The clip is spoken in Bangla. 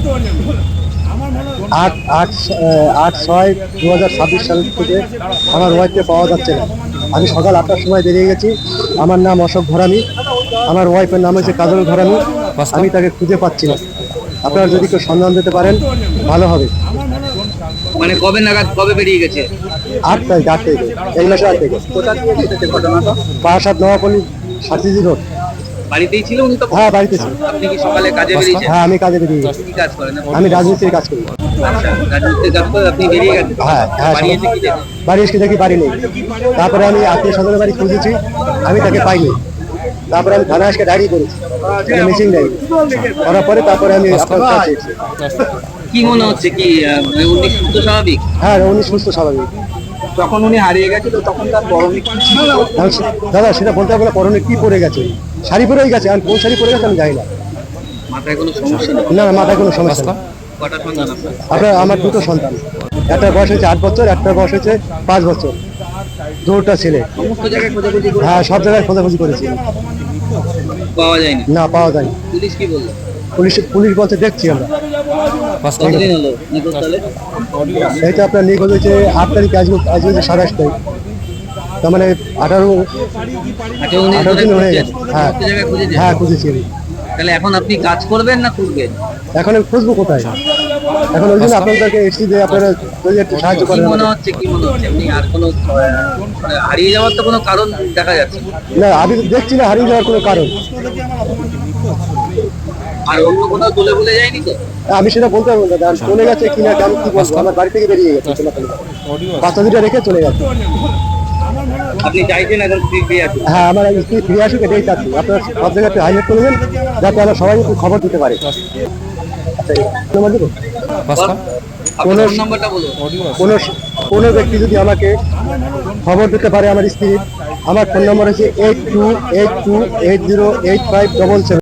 8/6/2026 সাল থেকে আমার ওয়াইফকে পাওয়া যাচ্ছে না। আমি সকাল 8টার সময় বেরিয়ে গেছি। আমার নাম অশোক ঘরামি, আমার ওয়াইফের নাম হচ্ছে কাজল ঘরামি। আমি তাকে খুঁজে পাচ্ছি না। আপনারা যদি কেউ সন্ধান দিতে পারেন ভালো হবে। মানে কবে নাগাদ, কবে বেরিয়ে গেছে? 8 তারিখ, 8 তারিখে, এই মাসে 8 তারিখে। কোথা থেকে ঘটেছে ঘটনাটা? বারাসাত নওয়াপল্লী সাতিজি রোড। বাড়িতেই ছিল উনি তো? হ্যাঁ, বাড়িতে ছিল। আপনি কি সকালে কাজে বেরিয়েছেন? হ্যাঁ, আমি কাজে বেরিয়ে গেছি। কি কাজ করেন? আমি রাজমিস্ত্রির কাজ করি। আচ্ছা, রাজমিস্ত্রির কাজ করে আপনি বেরিয়ে গেছেন? হ্যাঁ হ্যাঁ, বাড়ি এসে কি দেখেন? বাড়ি এসে দেখি বাড়ি নেই। তারপরে আমি আত্মীয় স্বজনের বাড়ি খুঁজেছি, আমি তাকে পাইনি। তারপরে আমি থানায় আজকে ডায়েরি করেছি, মিসিং ডায়েরি করার পরে তারপরে আমি আপনার কাছে এসেছি। কি মনে হচ্ছে, কি উনি সুস্থ স্বাভাবিক? হ্যাঁ, উনি সুস্থ স্বাভাবিক। যখন উনি হারিয়ে গেছিল তখন তার পরনে কি ছিল? দাদা সেটা বলতে পারবো না, পরনে কি পরে গেছে। শাড়ি পরেই গেছে, আর কোন শাড়ি পরে গেছে আমি জানি না। মাথায় কোনো সমস্যা নেই? না, মাথায় কোনো সমস্যা নেই। কটা সন্তান আপনার? আমার দুটো সন্তান, একটা বয়স হয়েছে 8 বছর, একটা বয়স হয়েছে 5 বছর। দুটো ছেলে। সমস্ত জায়গায় খোঁজাখুঁজি করে হ্যাঁ, সব জায়গায় খোঁজাখুঁজি করেছি, পাওয়া যায়নি? না পাওয়া যায়নি। পুলিশ কি বললো? পুলিশ বলছে দেখছি আমরা। কতদিন হলো নিখোঁজ তাহলে? এইটা আপনার নিখোঁজ হয়েছে 8 তারিখ, আজ হয়েছে 27 তারিখ, তার মানে 18 দিন হয়ে গেছে। হ্যাঁ সমস্ত জায়গায় খুঁজেছেন? হ্যাঁ, খুঁজেছি আমি। তাহলে এখন আপনি কাজ করবেন না খুঁজবেন? এখন আমি খুঁজবো কোথায়? এখন ওই জন্য আপনাদেরকে এসেছি যে আপনারা যদি একটু সাহায্য কি করেন। মনে হচ্ছে, কি মনে হচ্ছে? আপনি আর কোনো হারিয়ে যাওয়ার তো কোনো কারণ দেখা যাচ্ছে না। না, আমি দেখছি না হারিয়ে যাওয়ার কোনো কারণ। আর অন্য কোথাও তুলে বলে যায়নি তো? আমি সেটা বলতে পারবো না, চলে গেছে কিনা আমি কি বলবো। আমার বাড়ি থেকে বেরিয়ে গেছে, বাচ্চা দুটো রেখে চলে গেছে। আপনি চাইছেন এখন ফিরে আসুন? হ্যাঁ, আমার স্ত্রী ফিরে আসুক, এটাই চাচ্ছি। আপনারা সব জায়গায় একটু হাইলাইট করবেন যাতে আমরা সবাই একটু খবর দিতে পারি। নম্বর দেবো? আপনার ফোন নাম্বারটা বলুন। কোনো ব্যক্তি যদি আমাকে খবর দিতে পারে আমার স্ত্রীর, আমার ফোন নম্বর হচ্ছে 8282808577।